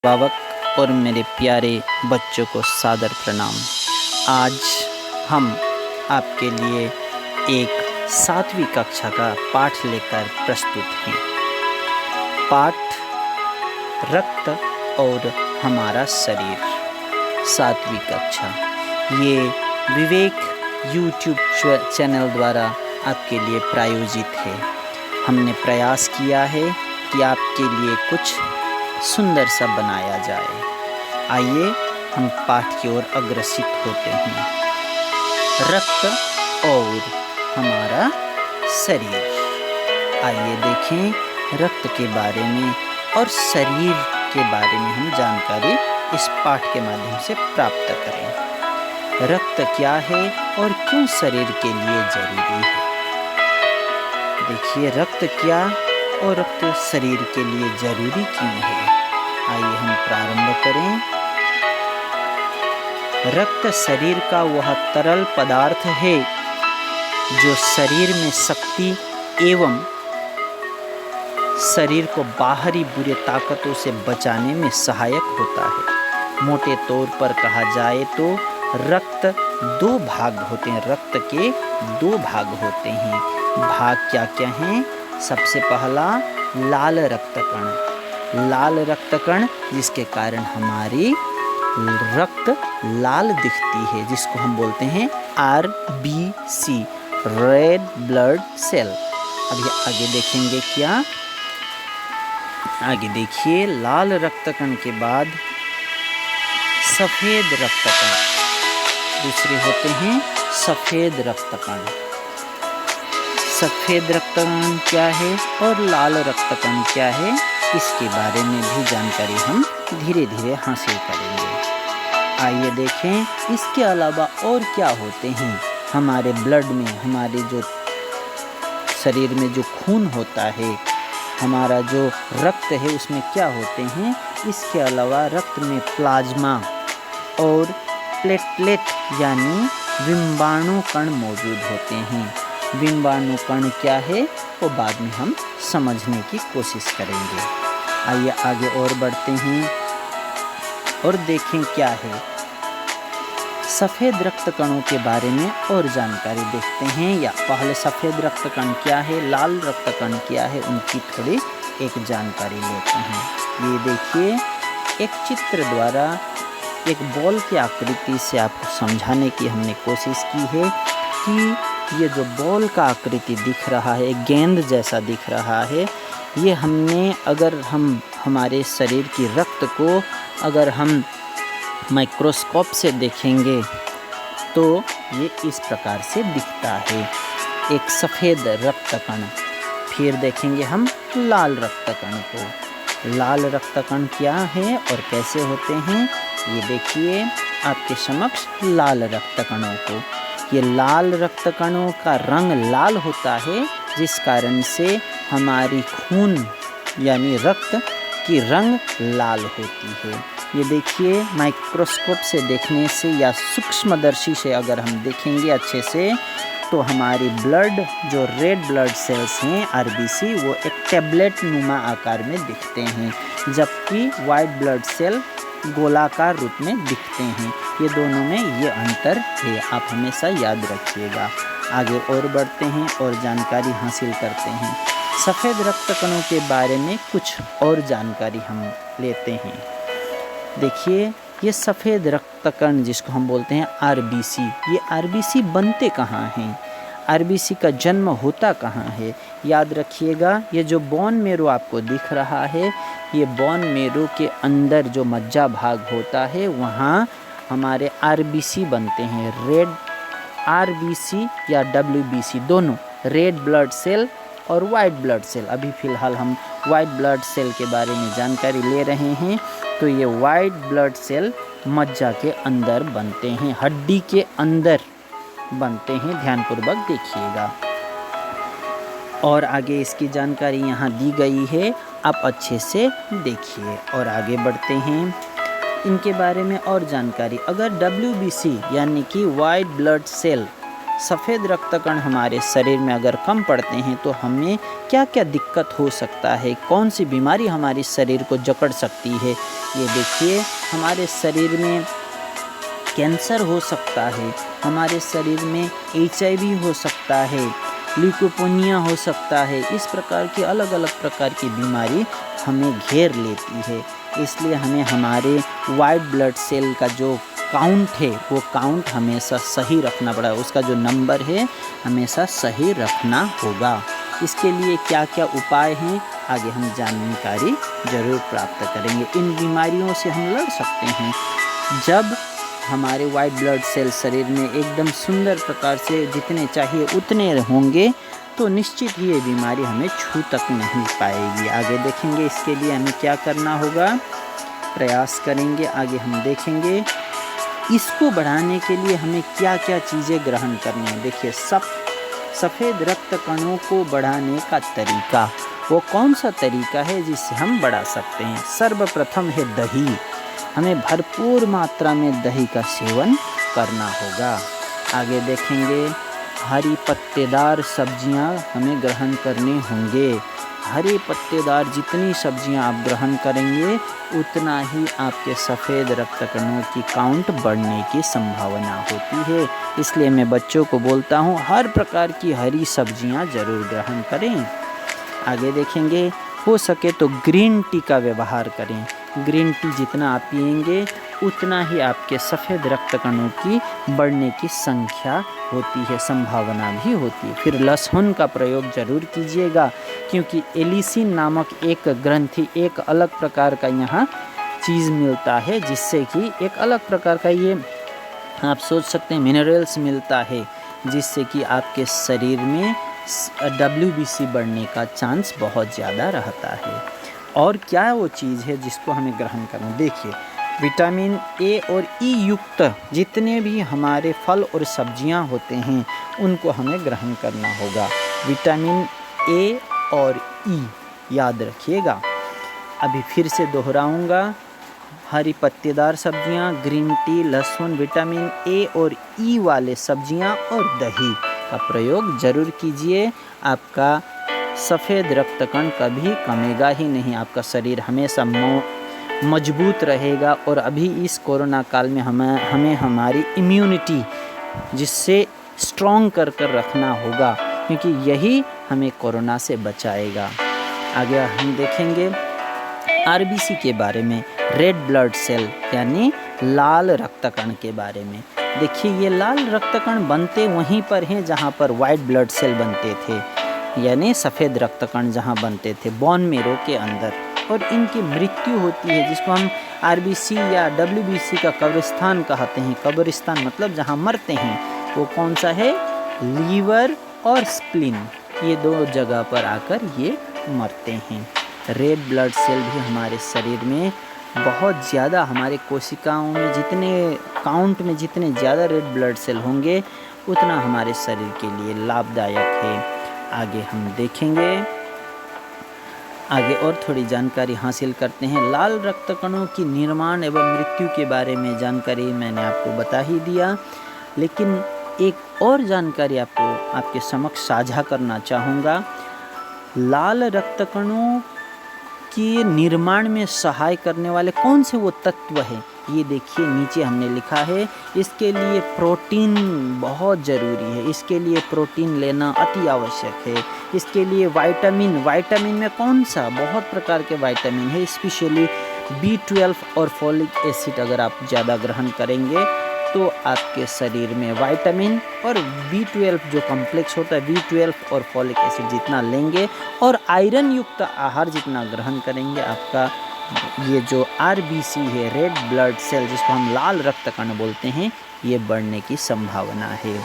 अभिभावक और मेरे प्यारे बच्चों को सादर प्रणाम। आज हम आपके लिए एक 7वीं कक्षा का पाठ लेकर प्रस्तुत हैं। पाठ रक्त और हमारा शरीर, 7वीं कक्षा। ये विवेक यूट्यूब चैनल द्वारा आपके लिए प्रायोजित है। हमने प्रयास किया है कि आपके लिए कुछ सुंदर सा बनाया जाए। आइए हम पाठ की ओर अग्रसित होते हैं। रक्त और हमारा शरीर। आइए देखें रक्त के बारे में और शरीर के बारे में हम जानकारी इस पाठ के माध्यम से प्राप्त करें। रक्त क्या है और क्यों शरीर के लिए जरूरी है। देखिए रक्त क्या और रक्त शरीर के लिए जरूरी क्यों है। आइए हम प्रारंभ करें। रक्त शरीर का वह तरल पदार्थ है जो शरीर में शक्ति एवं शरीर को बाहरी बुरे ताकतों से बचाने में सहायक होता है। मोटे तौर पर कहा जाए तो रक्त 2 भाग होते हैं। रक्त के 2 भाग होते हैं। भाग क्या क्या हैं? सबसे पहला लाल रक्त कण। लाल रक्त कण जिसके कारण हमारी रक्त लाल दिखती है, जिसको हम बोलते हैं RBC, रेड ब्लड सेल। अभी आगे देखेंगे क्या? आगे देखिए, लाल रक्त कण के बाद सफेद रक्त कण, दूसरे होते हैं सफेद रक्त कण। सफेद रक्त कण क्या है और लाल रक्त कण क्या है, इसके बारे में भी जानकारी हम धीरे धीरे हासिल करेंगे। आइए देखें इसके अलावा और क्या होते हैं हमारे ब्लड में। हमारे जो शरीर में जो खून होता है, हमारा जो रक्त है, उसमें क्या होते हैं। इसके अलावा रक्त में प्लाज्मा और प्लेटलेट यानी विम्बाणु कण मौजूद होते हैं। विम्बाणु कण क्या है वो बाद में हम समझने की कोशिश करेंगे। आइए आगे और बढ़ते हैं और देखें क्या है। सफ़ेद रक्त कणों के बारे में और जानकारी देखते हैं। या पहले सफ़ेद रक्त कण क्या है, लाल रक्त कण क्या है, उनकी थोड़ी एक जानकारी लेते हैं। ये देखिए, एक चित्र द्वारा एक बॉल की आकृति से आपको समझाने की हमने कोशिश की है कि ये जो बॉल का आकृति दिख रहा है, गेंद जैसा दिख रहा है, ये हमने अगर हम हमारे शरीर की रक्त को अगर हम माइक्रोस्कोप से देखेंगे तो ये इस प्रकार से दिखता है, एक सफ़ेद रक्त कण। फिर देखेंगे हम लाल रक्त कण को। लाल रक्त कण क्या है और कैसे होते हैं, ये देखिए आपके समक्ष लाल रक्त कणों को। ये लाल रक्त कणों का रंग लाल होता है, जिस कारण से हमारी खून यानी रक्त की रंग लाल होती है। ये देखिए माइक्रोस्कोप से देखने से या सूक्ष्मदर्शी से अगर हम देखेंगे अच्छे से तो हमारी ब्लड जो रेड ब्लड सेल्स हैं RBC, वो एक टैबलेट नुमा आकार में दिखते हैं, जबकि वाइट ब्लड सेल गोलाकार रूप में दिखते हैं। ये दोनों में ये अंतर है, आप हमेशा याद रखिएगा। आगे और बढ़ते हैं और जानकारी हासिल करते हैं। सफ़ेद रक्त कणों के बारे में कुछ और जानकारी हम लेते हैं। देखिए ये सफ़ेद रक्त कण जिसको हम बोलते हैं RBC, ये RBC बनते कहाँ हैं, RBC का जन्म होता कहाँ है। याद रखिएगा, ये जो बोन मेरो आपको दिख रहा है, ये बोन मेरो के अंदर जो मज्जा भाग होता है, वहाँ हमारे RBC बनते हैं। रेड RBC या WBC दोनों, रेड ब्लड सेल और वाइट ब्लड सेल। अभी फ़िलहाल हम वाइट ब्लड सेल के बारे में जानकारी ले रहे हैं। तो ये वाइट ब्लड सेल मज्जा के अंदर बनते हैं, हड्डी के अंदर बनते हैं। ध्यानपूर्वक देखिएगा। और आगे इसकी जानकारी यहाँ दी गई है, आप अच्छे से देखिए और आगे बढ़ते हैं। इनके बारे में और जानकारी, अगर WBC यानी कि वाइट ब्लड सेल सफ़ेद रक्त कण हमारे शरीर में अगर कम पड़ते हैं तो हमें क्या क्या दिक्कत हो सकता है, कौन सी बीमारी हमारे शरीर को जकड़ सकती है। ये देखिए, हमारे शरीर में कैंसर हो सकता है, हमारे शरीर में HIV हो सकता है, ल्यूकोपेनिया हो सकता है। इस प्रकार की अलग अलग प्रकार की बीमारी हमें घेर लेती है। इसलिए हमें हमारे वाइट ब्लड सेल का जो काउंट है वो काउंट हमेशा सही रखना पड़ा, उसका जो नंबर है हमेशा सही रखना होगा। इसके लिए क्या क्या उपाय हैं आगे हम जानकारी ज़रूर प्राप्त करेंगे। इन बीमारियों से हम लड़ सकते हैं जब हमारे वाइट ब्लड सेल शरीर में एकदम सुंदर प्रकार से जितने चाहिए उतने होंगे तो निश्चित ही ये बीमारी हमें छू तक नहीं पाएगी। आगे देखेंगे इसके लिए हमें क्या करना होगा, प्रयास करेंगे। आगे हम देखेंगे इसको बढ़ाने के लिए हमें क्या क्या चीज़ें ग्रहण करनी है। देखिए, सफ़ेद रक्त कणों को बढ़ाने का तरीका, वो कौन सा तरीका है जिससे हम बढ़ा सकते हैं। सर्वप्रथम है दही। हमें भरपूर मात्रा में दही का सेवन करना होगा। आगे देखेंगे हरी पत्तेदार सब्जियां हमें ग्रहण करने होंगे। हरी पत्तेदार जितनी सब्जियां आप ग्रहण करेंगे उतना ही आपके सफ़ेद रक्त कणों की काउंट बढ़ने की संभावना होती है। इसलिए मैं बच्चों को बोलता हूं हर प्रकार की हरी सब्जियां ज़रूर ग्रहण करें। आगे देखेंगे हो सके तो ग्रीन टी का व्यवहार करें। ग्रीन टी जितना आप पिएंगे उतना ही आपके सफ़ेद रक्त कणों की बढ़ने की संख्या होती है, संभावना भी होती है। फिर लहसुन का प्रयोग ज़रूर कीजिएगा, क्योंकि एलिसिन नामक एक ग्रंथि, एक अलग प्रकार का यहाँ चीज़ मिलता है जिससे कि एक अलग प्रकार का ये आप सोच सकते हैं मिनरल्स मिलता है, जिससे कि आपके शरीर में WBC बढ़ने का चांस बहुत ज़्यादा रहता है। और क्या वो चीज़ है जिसको हमें ग्रहण करना, देखिए विटामिन A और E युक्त जितने भी हमारे फल और सब्जियां होते हैं उनको हमें ग्रहण करना होगा। विटामिन A और E याद रखिएगा। अभी फिर से दोहराऊंगा, हरी पत्तेदार सब्जियां, ग्रीन टी, लहसुन, विटामिन A और E वाले सब्जियां और दही का प्रयोग ज़रूर कीजिए। आपका सफ़ेद रक्त कण कभी कमेगा ही नहीं, आपका शरीर हमेशा मजबूत रहेगा। और अभी इस कोरोना काल में हमें हमारी इम्यूनिटी जिससे स्ट्रॉन्ग कर रखना होगा, क्योंकि यही हमें कोरोना से बचाएगा। आगे हम देखेंगे RBC के बारे में, रेड ब्लड सेल यानी लाल रक्त कण के बारे में। देखिए, ये लाल रक्त कण बनते वहीं पर हैं जहाँ पर वाइट ब्लड सेल बनते थे, यानी सफ़ेद रक्त कण जहाँ बनते थे बोन मेरो के अंदर। और इनकी मृत्यु होती है जिसको हम RBC या WBC का कब्रिस्तान कहते हैं। कब्रिस्तान मतलब जहाँ मरते हैं, वो कौन सा है, लीवर और स्प्लीन, ये दो जगह पर आकर ये मरते हैं। रेड ब्लड सेल भी हमारे शरीर में बहुत ज़्यादा, हमारे कोशिकाओं में जितने काउंट में जितने ज़्यादा रेड ब्लड सेल होंगे उतना हमारे शरीर के लिए लाभदायक है। आगे हम देखेंगे, आगे और थोड़ी जानकारी हासिल करते हैं। लाल रक्त कणों की निर्माण एवं मृत्यु के बारे में जानकारी मैंने आपको बता ही दिया, लेकिन एक और जानकारी आपके समक्ष साझा करना चाहूँगा। लाल रक्त कणों के निर्माण में सहाय करने वाले कौन से वो तत्व हैं, ये देखिए नीचे हमने लिखा है। इसके लिए प्रोटीन बहुत ज़रूरी है, इसके लिए प्रोटीन लेना अति आवश्यक है। इसके लिए विटामिन में कौन सा, बहुत प्रकार के विटामिन है, स्पेशली B12 और फॉलिक एसिड अगर आप ज़्यादा ग्रहण करेंगे तो आपके शरीर में विटामिन और B12 जो कॉम्प्लेक्स होता है, B12 और फॉलिक एसिड जितना लेंगे और आयरन युक्त आहार जितना ग्रहण करेंगे, आपका ये जो RBC है, रेड ब्लड सेल जिसको हम लाल रक्त कण बोलते हैं, ये बढ़ने की संभावना है।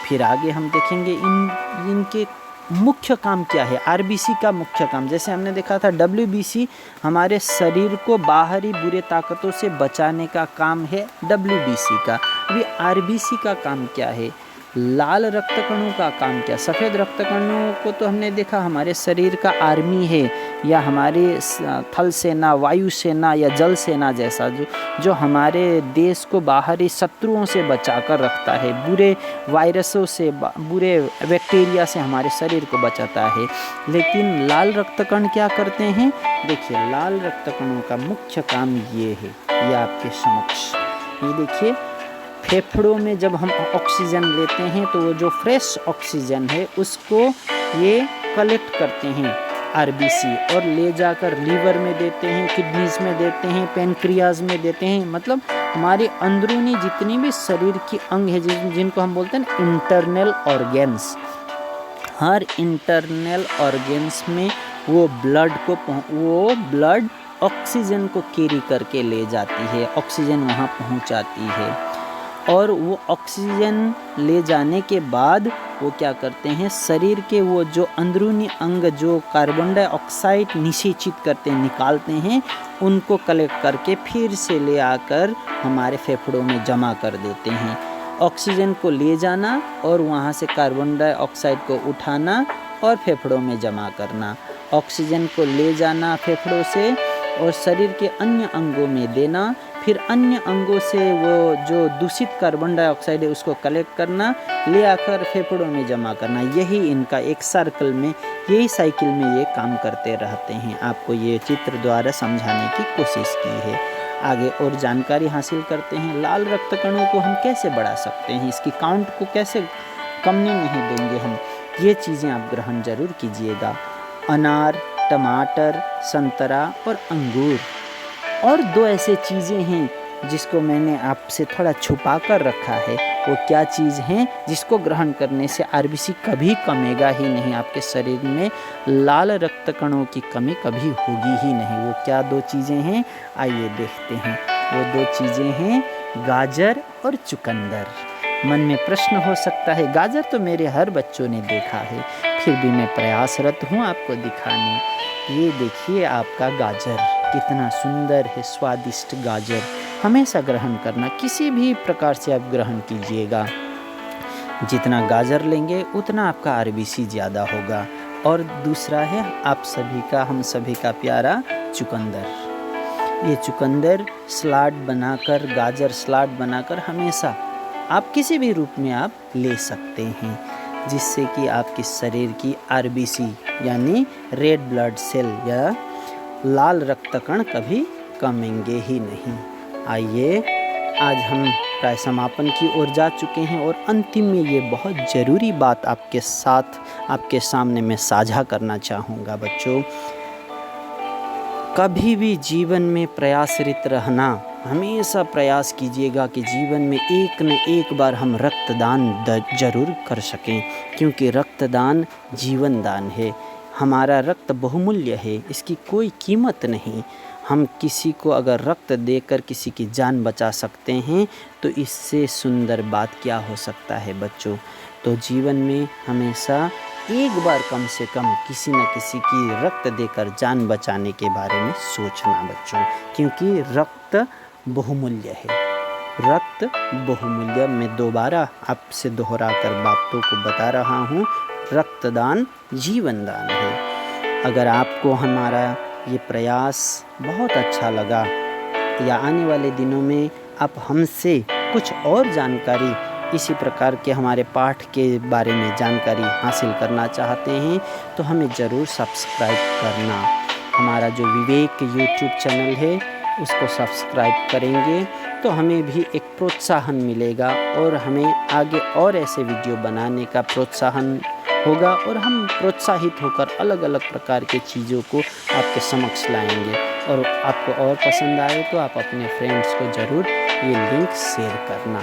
फिर आगे हम देखेंगे इनके मुख्य काम क्या है। RBC का मुख्य काम, जैसे हमने देखा था WBC हमारे शरीर को बाहरी बुरे ताकतों से बचाने का काम है WBC का। अभी RBC का काम क्या है, लाल रक्त कणों का काम क्या? सफ़ेद रक्त कणों को तो हमने देखा हमारे शरीर का आर्मी है, या हमारे थल सेना, वायु सेना या जल सेना जैसा, जो हमारे देश को बाहरी शत्रुओं से बचा कर रखता है, बुरे वायरसों से, बुरे बैक्टीरिया से हमारे शरीर को बचाता है। लेकिन लाल रक्त कण क्या करते हैं? देखिए, लाल रक्त कणों का मुख्य काम ये है, ये आपके समक्ष ये देखिए। फेफड़ों में जब हम ऑक्सीजन लेते हैं तो वो जो फ्रेश ऑक्सीजन है उसको ये कलेक्ट करते हैं आरबीसी, और ले जाकर लीवर में देते हैं, किडनीज में देते हैं, पेनक्रियाज में देते हैं। मतलब हमारे अंदरूनी जितनी भी शरीर की अंग है, जिनको हम बोलते हैं इंटरनल ऑर्गेन्स, हर इंटरनल ऑर्गेन्स में वो ब्लड ऑक्सीजन को कैरी करके ले जाती है, ऑक्सीजन वहाँ पहुँचाती है। और वो ऑक्सीजन ले जाने के बाद वो क्या करते हैं, शरीर के वो जो अंदरूनी अंग जो कार्बन डाइऑक्साइड निषेचित करते हैं, निकालते हैं, उनको कलेक्ट करके फिर से ले आकर हमारे फेफड़ों में जमा कर देते हैं। ऑक्सीजन को ले जाना और वहाँ से कार्बन डाइऑक्साइड को उठाना और फेफड़ों में जमा करना, ऑक्सीजन को ले जाना फेफड़ों से और शरीर के अन्य अंगों में देना, फिर अन्य अंगों से वो जो दूषित कार्बन डाइऑक्साइड है उसको कलेक्ट करना, ले आकर फेफड़ों में जमा करना। यही इनका एक सर्कल में, यही साइकिल में ये काम करते रहते हैं। आपको ये चित्र द्वारा समझाने की कोशिश की है। आगे और जानकारी हासिल करते हैं। लाल रक्त कणों को हम कैसे बढ़ा सकते हैं, इसकी काउंट को कैसे कमने नहीं देंगे हम, ये चीज़ें आप ग्रहण जरूर कीजिएगा। अनार, टमाटर, संतरा और अंगूर। और दो ऐसे चीज़ें हैं जिसको मैंने आपसे थोड़ा छुपा कर रखा है। वो क्या चीज़ हैं जिसको ग्रहण करने से आरबीसी कभी कमेगा ही नहीं, आपके शरीर में लाल रक्त कणों की कमी कभी होगी ही नहीं। वो क्या दो चीज़ें हैं, आइए देखते हैं। वो दो चीज़ें हैं गाजर और चुकंदर। मन में प्रश्न हो सकता है, गाजर तो मेरे हर बच्चों ने देखा है, फिर भी मैं प्रयासरत हूँ आपको दिखाने। ये देखिए आपका गाजर कितना सुंदर है, स्वादिष्ट गाजर हमेशा ग्रहण करना, किसी भी प्रकार से आप ग्रहण कीजिएगा। जितना गाजर लेंगे उतना आपका आरबीसी ज़्यादा होगा। और दूसरा है आप सभी का, हम सभी का प्यारा चुकंदर। ये चुकंदर सलाद बनाकर, गाजर सलाद बनाकर हमेशा आप किसी भी रूप में आप ले सकते हैं, जिससे कि आपके शरीर की आरबीसी यानी रेड ब्लड सेल या लाल रक्त कण कभी कमेंगे ही नहीं। आइए, आज हम प्राय समापन की ओर जा चुके हैं और अंतिम में ये बहुत ज़रूरी बात आपके साथ, आपके सामने मैं साझा करना चाहूँगा। बच्चों, कभी भी जीवन में प्रयासरत रहना, हमेशा प्रयास कीजिएगा कि जीवन में एक न एक बार हम रक्तदान जरूर कर सकें, क्योंकि रक्तदान जीवन दान है। हमारा रक्त बहुमूल्य है, इसकी कोई कीमत नहीं। हम किसी को अगर रक्त देकर किसी की जान बचा सकते हैं तो इससे सुंदर बात क्या हो सकता है बच्चों। तो जीवन में हमेशा एक बार कम से कम किसी न किसी की रक्त देकर जान बचाने के बारे में सोचना बच्चों, क्योंकि रक्त बहुमूल्य है। रक्त बहुमूल्य, मैं दोबारा आपसे दोहरा कर बातों को बता रहा हूँ, रक्तदान जीवन दान है। अगर आपको हमारा ये प्रयास बहुत अच्छा लगा या आने वाले दिनों में आप हमसे कुछ और जानकारी, इसी प्रकार के हमारे पाठ के बारे में जानकारी हासिल करना चाहते हैं तो हमें ज़रूर सब्सक्राइब करना। हमारा जो विवेक यूट्यूब चैनल है उसको सब्सक्राइब करेंगे तो हमें भी एक प्रोत्साहन मिलेगा और हमें आगे और ऐसे वीडियो बनाने का प्रोत्साहन होगा और हम प्रोत्साहित होकर अलग अलग प्रकार के चीज़ों को आपके समक्ष लाएंगे। और आपको और पसंद आए तो आप अपने फ्रेंड्स को ज़रूर ये लिंक शेयर करना।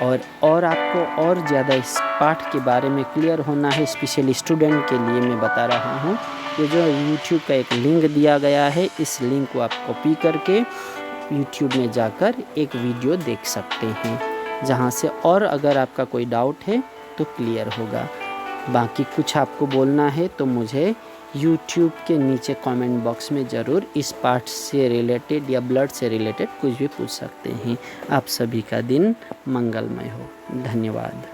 और आपको और ज़्यादा इस पाठ के बारे में क्लियर होना है, स्पेशली स्टूडेंट के लिए मैं बता रहा हूँ, ये जो यूट्यूब का एक लिंक दिया गया है, इस लिंक को आप कॉपी करके यूट्यूब में जाकर एक वीडियो देख सकते हैं, जहाँ से और अगर आपका कोई डाउट है तो क्लियर होगा। बाकी कुछ आपको बोलना है तो मुझे यूट्यूब के नीचे कमेंट बॉक्स में ज़रूर इस पाठ से रिलेटेड या ब्लड से रिलेटेड कुछ भी पूछ सकते हैं। आप सभी का दिन मंगलमय हो। धन्यवाद।